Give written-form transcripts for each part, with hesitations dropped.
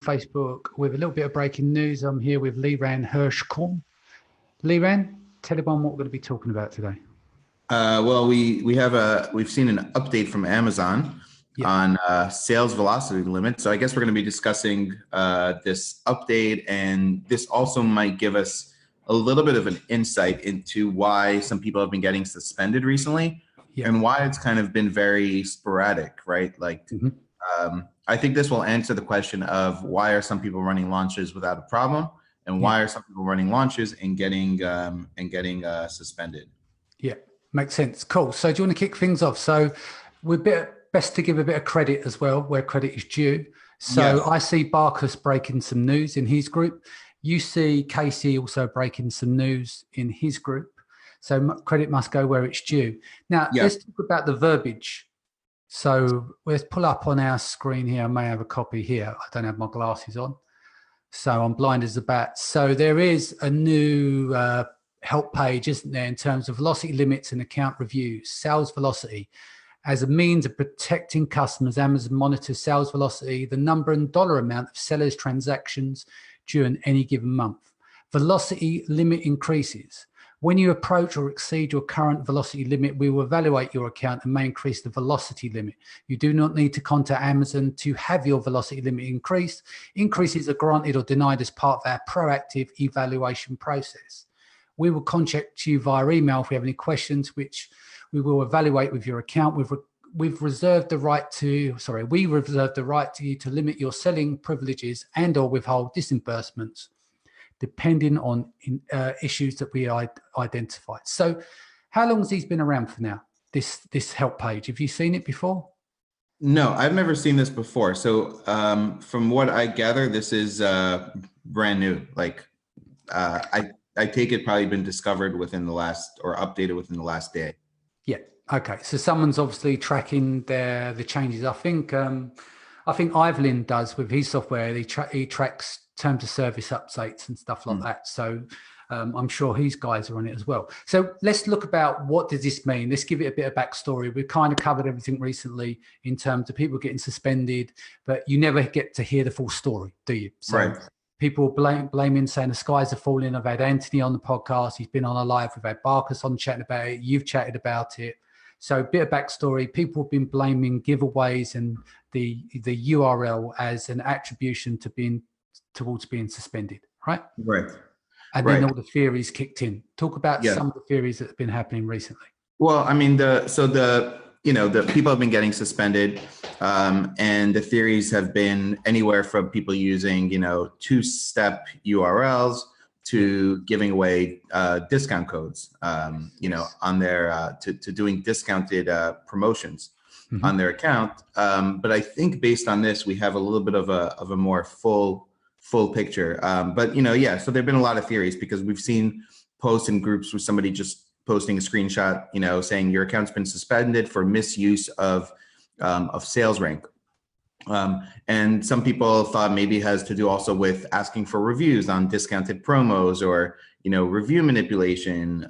Facebook with a little bit of breaking news. I'm here with Liran Hirschkorn. Liran, tell everyone what we're going to be talking about today. Well, we've seen an update from Amazon on sales velocity limit. So I guess we're going to be discussing this update, and this also might give us a little bit of an insight into why some people have been getting suspended recently and why it's kind of been very sporadic, right? Like, I think this will answer the question of why are some people running launches without a problem, and why are some people running launches and getting suspended. Yeah, makes sense. Cool. So do you want to kick things off? So we're best to give a bit of credit as well, where credit is due. So I see Barkus breaking some news in his group. You see Casey also breaking some news in his group. So credit must go where it's due. Now, let's talk about the verbiage. So let's pull up on our screen here. I may have a copy here. I don't have my glasses on, so I'm blind as a bat. So there is a new help page, isn't there, in terms of velocity limits and account reviews, sales velocity. As a means of protecting customers, Amazon monitors sales velocity, the number and dollar amount of sellers' transactions during any given month. Velocity limit increases. When you approach or exceed your current velocity limit, we will evaluate your account and may increase the velocity limit. You do not need to contact Amazon to have your velocity limit increased. Increases are granted or denied as part of our proactive evaluation process. We will contact you via email if we have any questions, which we will evaluate with your account. We reserve the right to you to limit your selling privileges and or withhold disbursements, depending on issues that we identified. So how long has these been around for now, this help page? Have you seen it before? No, I've never seen this before. So from what I gather, this is brand new. Like I take it probably been discovered within the last, or updated within the last day. Yeah. Okay. So someone's obviously tracking the changes. I think Evelyn does with his software. He tracks terms of service updates and stuff like that. So I'm sure his guys are on it as well. So let's look about what does this mean? Let's give it a bit of backstory. We've kind of covered everything recently in terms of people getting suspended, but you never get to hear the full story, do you? So people blaming, saying the skies are falling. I've had Anthony on the podcast. He's been on a live. We've had Barkus on chatting about it. You've chatted about it. So a bit of backstory. People have been blaming giveaways and the URL as an attribution to towards being suspended, right? Right. And then all the theories kicked in. Talk about some of the theories that have been happening recently. Well, I mean, the people have been getting suspended, and the theories have been anywhere from people using, two-step URLs to giving away discount codes, on their to doing discounted promotions on their account. But I think based on this, we have a little bit of a more full picture. But so there've been a lot of theories, because we've seen posts in groups with somebody just posting a screenshot, saying your account's been suspended for misuse of sales rank. And some people thought maybe it has to do also with asking for reviews on discounted promos, or, review manipulation.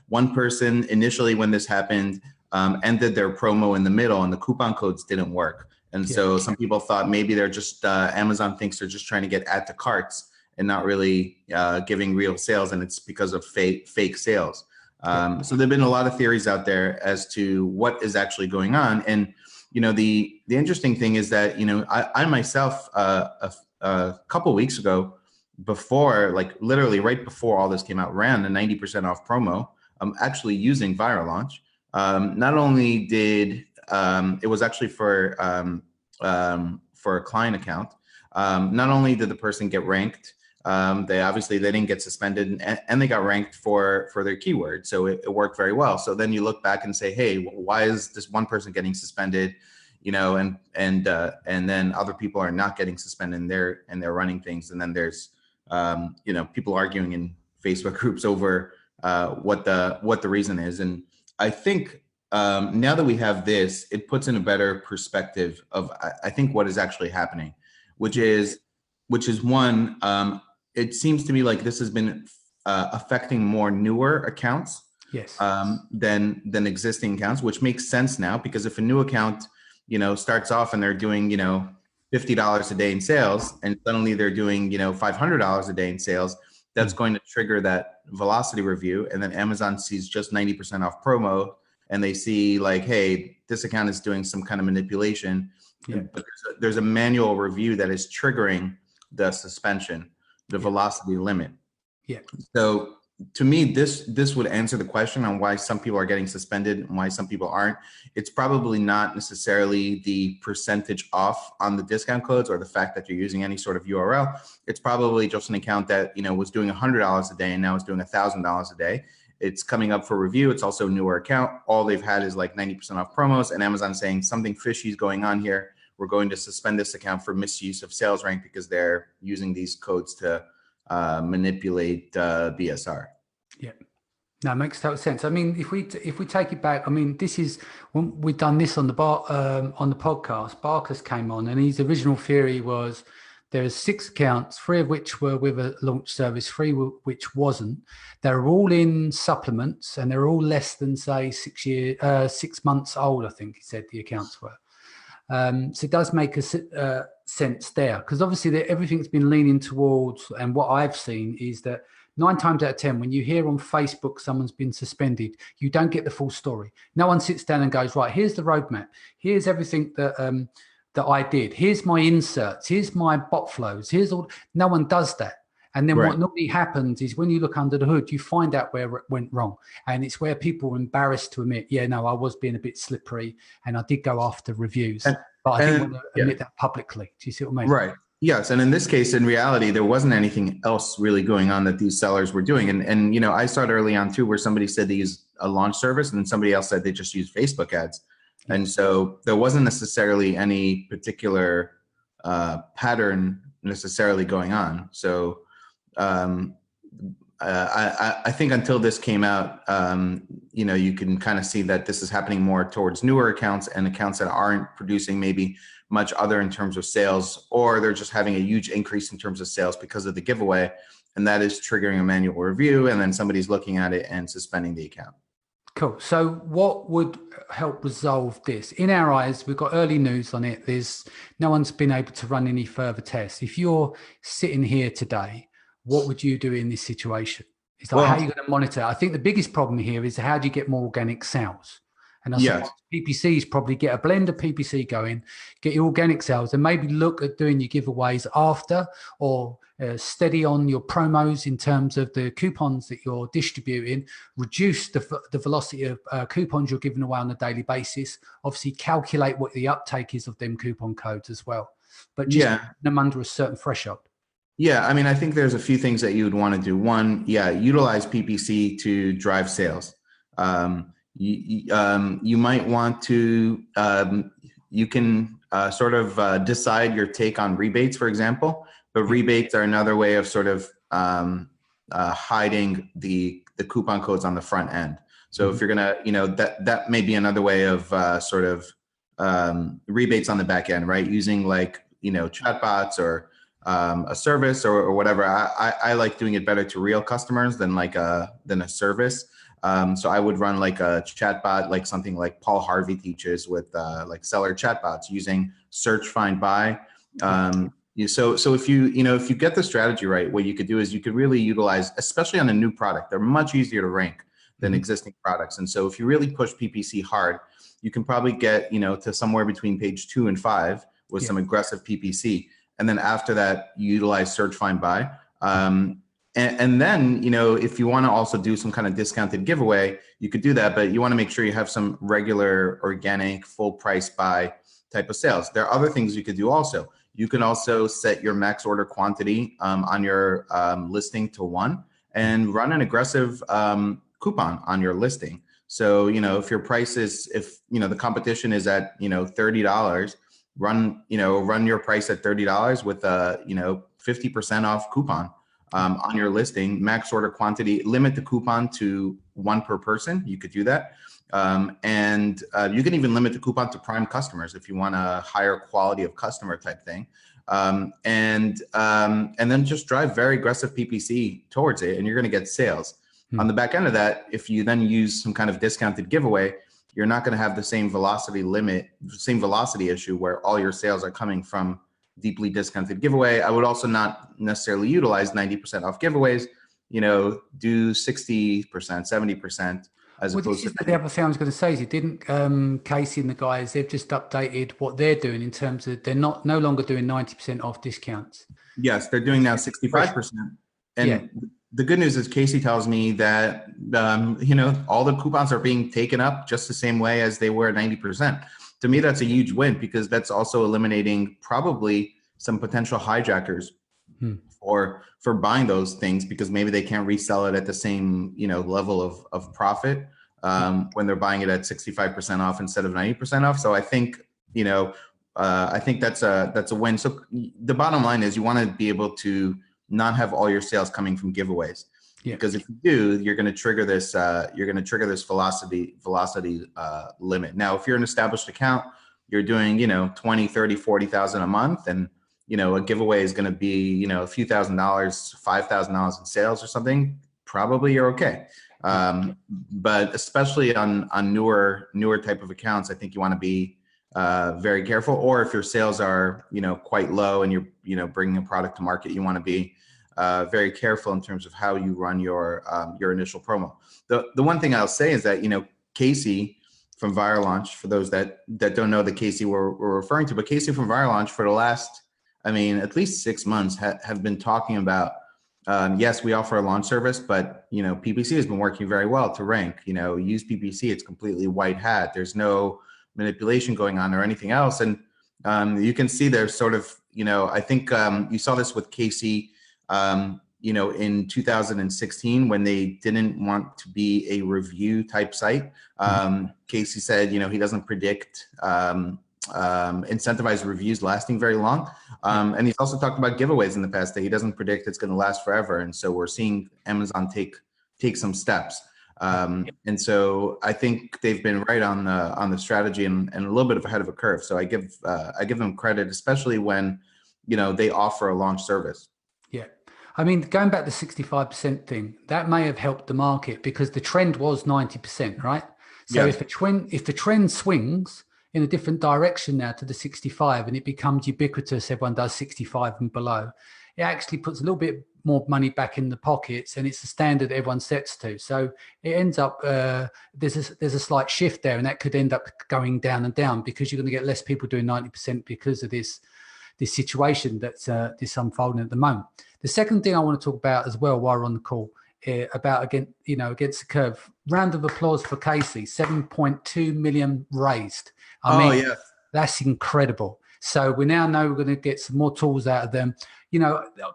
One person initially, when this happened, ended their promo in the middle and the coupon codes didn't work. And so some people thought maybe they're just, Amazon thinks they're just trying to get add to carts and not really giving real sales, and it's because of fake sales. So there've been a lot of theories out there as to what is actually going on. And, the interesting thing is that, I myself, a couple weeks ago, before, like literally right before all this came out, ran a 90% off promo. I'm actually using Viral Launch. Not only did, it was actually for a client account. Not only did the person get ranked, they didn't get suspended, and they got ranked for their keyword. So it worked very well. So then you look back and say, hey, why is this one person getting suspended, and then other people are not getting suspended, and they're running things. And then there's, people arguing in Facebook groups over what the reason is. And I think now that we have this, it puts in a better perspective of, I think, what is actually happening, which is one, it seems to me like this has been affecting more newer accounts than existing accounts, which makes sense now, because if a new account, starts off and they're doing, $50 a day in sales, and suddenly they're doing, $500 a day in sales, that's going to trigger that velocity review. And then Amazon sees just 90% off promo, and they see like, hey, this account is doing some kind of manipulation. Yeah. But there's a manual review that is triggering the suspension, the velocity limit. Yeah. So to me, this would answer the question on why some people are getting suspended and why some people aren't. It's probably not necessarily the percentage off on the discount codes or the fact that you're using any sort of URL. It's probably just an account that, was doing $100 a day and now is doing $1,000 a day. It's coming up for review. It's also a newer account. All they've had is like 90% off promos, and Amazon saying something fishy is going on here. We're going to suspend this account for misuse of sales rank because they're using these codes to manipulate BSR. Yeah, no, it makes total sense. I mean, if we take it back, I mean, this is when we've done this on the podcast. Barkus came on, and his original theory was there are 6 accounts, 3 of which were with a launch service, 3 which wasn't. They're all in supplements, and they're all less than say 6 months old. I think he said the accounts were. So it does make a sense there, because obviously everything's been leaning towards, and what I've seen is that 9 times out of 10, when you hear on Facebook someone's been suspended, you don't get the full story. No one sits down and goes, right, here's the roadmap. Here's everything that that I did. Here's my inserts. Here's my bot flows. Here's all. No one does that. And then what normally happens is when you look under the hood, you find out where it went wrong. And it's where people are embarrassed to admit, yeah, no, I was being a bit slippery and I did go after reviews. But I didn't want to admit that publicly. Do you see what I mean? Right. Yes. And in this case, in reality, there wasn't anything else really going on that these sellers were doing. And I saw it early on too, where somebody said they use a launch service and then somebody else said they just use Facebook ads. And so there wasn't necessarily any particular pattern necessarily going on. So I think until this came out, you can kind of see that this is happening more towards newer accounts and accounts that aren't producing maybe much other in terms of sales, or they're just having a huge increase in terms of sales because of the giveaway. And that is triggering a manual review. And then somebody's looking at it and suspending the account. Cool. So what would help resolve this? In our eyes, we've got early news on it. No one's been able to run any further tests. If you're sitting here today, what would you do in this situation? It's like, how are you going to monitor? I think the biggest problem here is how do you get more organic sales? And I think PPCs probably get a blend of PPC going, get your organic sales, and maybe look at doing your giveaways after, or steady on your promos in terms of the coupons that you're distributing, reduce the velocity of coupons you're giving away on a daily basis, obviously calculate what the uptake is of them coupon codes as well, but just put them under a certain threshold. Yeah, I mean, I think there's a few things that you would want to do. One, utilize PPC to drive sales. You might want to, you can sort of decide your take on rebates, for example, but rebates are another way of sort of hiding the coupon codes on the front end. So if you're going to, that may be another way of sort of rebates on the back end, right? Using like, chatbots or a service or whatever. I like doing it better to real customers than a service. So I would run like a chatbot, like something like Paul Harvey teaches with like seller chatbots using search, find, buy. So if you get the strategy right, what you could do is you could really utilize, especially on a new product, they're much easier to rank than existing products. And so if you really push PPC hard, you can probably get, to somewhere between page 2 and 5 with some aggressive PPC. And then after that, you utilize search, find, buy. And then, if you want to also do some kind of discounted giveaway, you could do that, but you want to make sure you have some regular, organic, full price buy type of sales. There are other things you could do also. You can also set your max order quantity on your listing to 1 and run an aggressive coupon on your listing. So, if your price is, the competition is at, $30, run your price at $30 with a, 50% off coupon. On your listing, max order quantity, limit the coupon to 1 per person. You could do that. And you can even limit the coupon to prime customers if you want a higher quality of customer type thing. And then just drive very aggressive PPC towards it, and you're going to get sales. On the back end of that, if you then use some kind of discounted giveaway, you're not going to have the same velocity issue where all your sales are coming from deeply discounted giveaway. I would also not necessarily utilize 90% off giveaways, do 60%, 70%. As Well, opposed this is to the other thing I was going to say is you didn't, Casey and the guys, they've just updated what they're doing in terms of they're no longer doing 90% off discounts. Yes, they're doing now Fresh. 65%. Yeah. And the good news is Casey tells me that, all the coupons are being taken up just the same way as they were 90%. To me, that's a huge win because that's also eliminating probably some potential hijackers for buying those things because maybe they can't resell it at the same, level of profit when they're buying it at 65% off instead of 90% off. So I think, I think that's a win. So the bottom line is you want to be able to not have all your sales coming from giveaways. Yeah. Because if you do, you're going to trigger this. Velocity limit. Now, if you're an established account, you're doing 20, 30, 40,000 a month, and a giveaway is going to be a few $1,000, $5,000 in sales or something. Probably you're okay. But especially on newer type of accounts, I think you want to be very careful. Or if your sales are quite low and you're bringing a product to market, you want to be very careful in terms of how you run your initial promo. The one thing I'll say is that Casey from Viral Launch, for those that don't know the Casey we're referring to, but Casey from Viral Launch for the last at least 6 months have been talking about yes, we offer a launch service, but PPC has been working very well to rank. Use PPC, it's completely white hat. There's no manipulation going on or anything else, and you can see there's sort of I think you saw this with Casey. In 2016, when they didn't want to be a review type site, Casey said, he doesn't predict incentivized reviews lasting very long. And he's also talked about giveaways in the past that he doesn't predict it's going to last forever. And so we're seeing Amazon take some steps. And so I think they've been right on the strategy and a little bit ahead of a curve. So I give them credit, especially when, they offer a launch service. Yeah. I mean, going back to the 65% thing, that may have helped the market because the trend was 90%, right? So yes. if the trend swings in a different direction now to the 65 and it becomes ubiquitous, everyone does 65 and below, it actually puts a little bit more money back in the pockets and it's the standard everyone sets to. So it ends up, there's a slight shift there and that could end up going down and down because you're going to get less people doing 90% because of this situation that's this unfolding at the moment. The second thing I want to talk about as well while we're on the call about against the curve. Round of applause for Casey. 7.2 million raised. I mean, yeah. That's incredible. So we now know we're going to get some more tools out of them.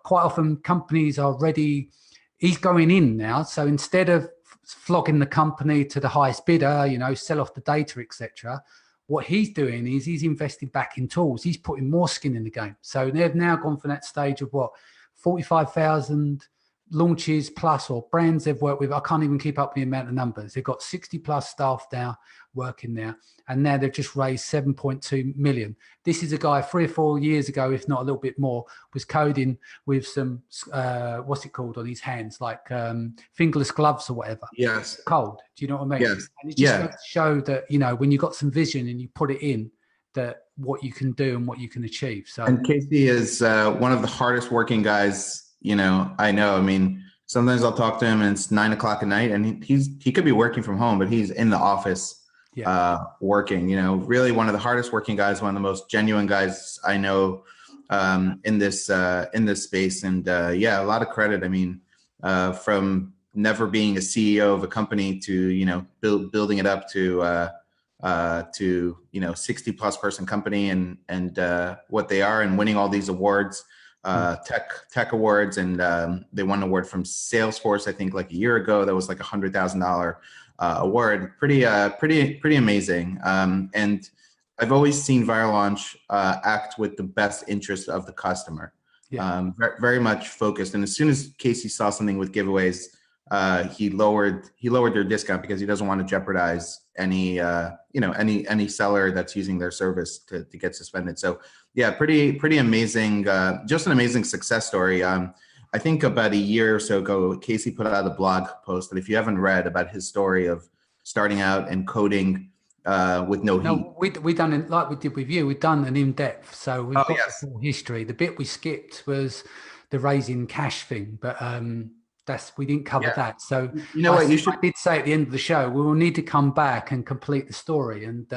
Quite often companies are ready. He's going in now. So instead of flogging the company to the highest bidder, sell off the data, etc., what he's doing is he's invested back in tools. He's putting more skin in the game. So they've now gone from that stage of 45,000 launches plus or brands they've worked with. I can't even keep up with the amount of numbers. They've got 60 plus staff now working there. And now they've just raised 7.2 million. This is a guy 3 or 4 years ago, if not a little bit more, was coding with some, what's it called on his hands, like fingerless gloves or whatever. Yes. Cold. Do you know what I mean? Yes. And it just goes to show that, when you've got some vision and you put it in, that what you can do and what you can achieve. So. And Casey is one of the hardest working guys, I know. I mean, sometimes I'll talk to him and it's 9 o'clock at night and he could be working from home, but he's in the office working, really one of the hardest working guys, one of the most genuine guys I know in this space. And a lot of credit. I mean, from never being a CEO of a company to, building it up to 60 plus person company and what they are and winning all these awards. Tech awards, and they won an award from Salesforce, I think like a year ago. That was like $100,000 award. Pretty amazing. And I've always seen Viral Launch act with the best interest of the customer. Yeah. Very much focused. And as soon as Casey saw something with giveaways, he lowered their discount because he doesn't want to jeopardize any seller that's using their service to get suspended. So yeah, pretty amazing, just an amazing success story. I think about a year or so ago, Casey put out a blog post that if you haven't read about his story of starting out and coding with no heat. No, we done it like we did with you. We've done an in-depth, so we've got Yes. the full history. The bit we skipped was the raising cash thing, but we didn't cover that. So you know what, you should. I did say at the end of the show we will need to come back and complete the story. And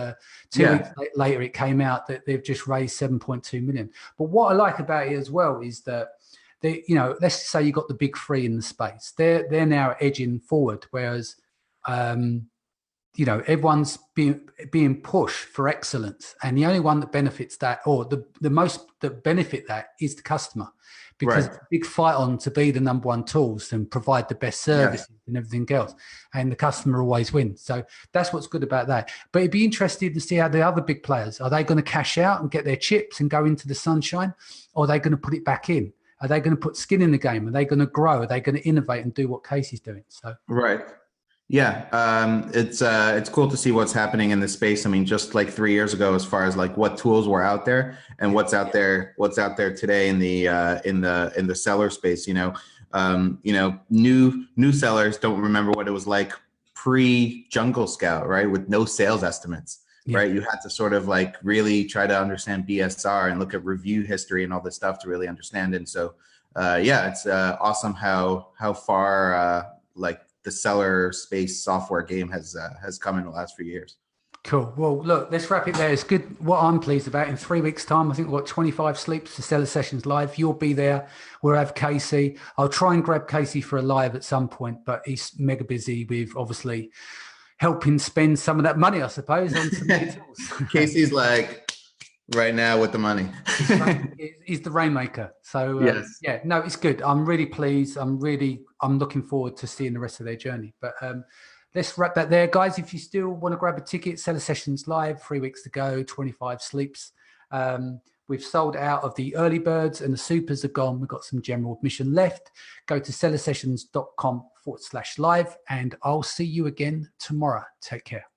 2 weeks later, it came out that they've just raised 7.2 million. But what I like about it as well is that let's say you got the big three in the space. They're now edging forward, whereas everyone's being pushed for excellence, and the only one that benefits that, or the most that benefit that, is the customer, because it's a big fight on to be the number one tools and provide the best services and everything else, and the customer always wins. So that's what's good about that. But it'd be interesting to see how the other big players, are they going to cash out and get their chips and go into the sunshine, or are they going to put it back in? Are they going to put skin in the game? Are they going to grow? Are they going to innovate and do what Casey's doing? So yeah, it's cool to see what's happening in the space. I mean, just like 3 years ago, as far as like what tools were out there and what's out there today in the seller space. New sellers don't remember what it was like pre-Jungle Scout, right? With no sales estimates, right? You had to sort of like really try to understand BSR and look at review history and all this stuff to really understand. And so, it's awesome how far like the seller space software game has come in the last few years. Cool. Well, look, let's wrap it there. It's good. What I'm pleased about, in 3 weeks' time, I think we've got 25 sleeps for Seller Sessions Live. You'll be there. We'll have Casey. I'll try and grab Casey for a live at some point, but he's mega busy with obviously helping spend some of that money, I suppose, on some new tools. Casey's like right now with the money. He's the rainmaker. So it's good. I'm really pleased. I'm looking forward to seeing the rest of their journey. But let's wrap that there, guys. If you still want to grab a ticket, Seller Sessions Live, 3 weeks to go, 25 sleeps. We've sold out of the early birds and the supers are gone. We've got some general admission left. Go to sellersessions.com/live, and I'll see you again tomorrow. Take care.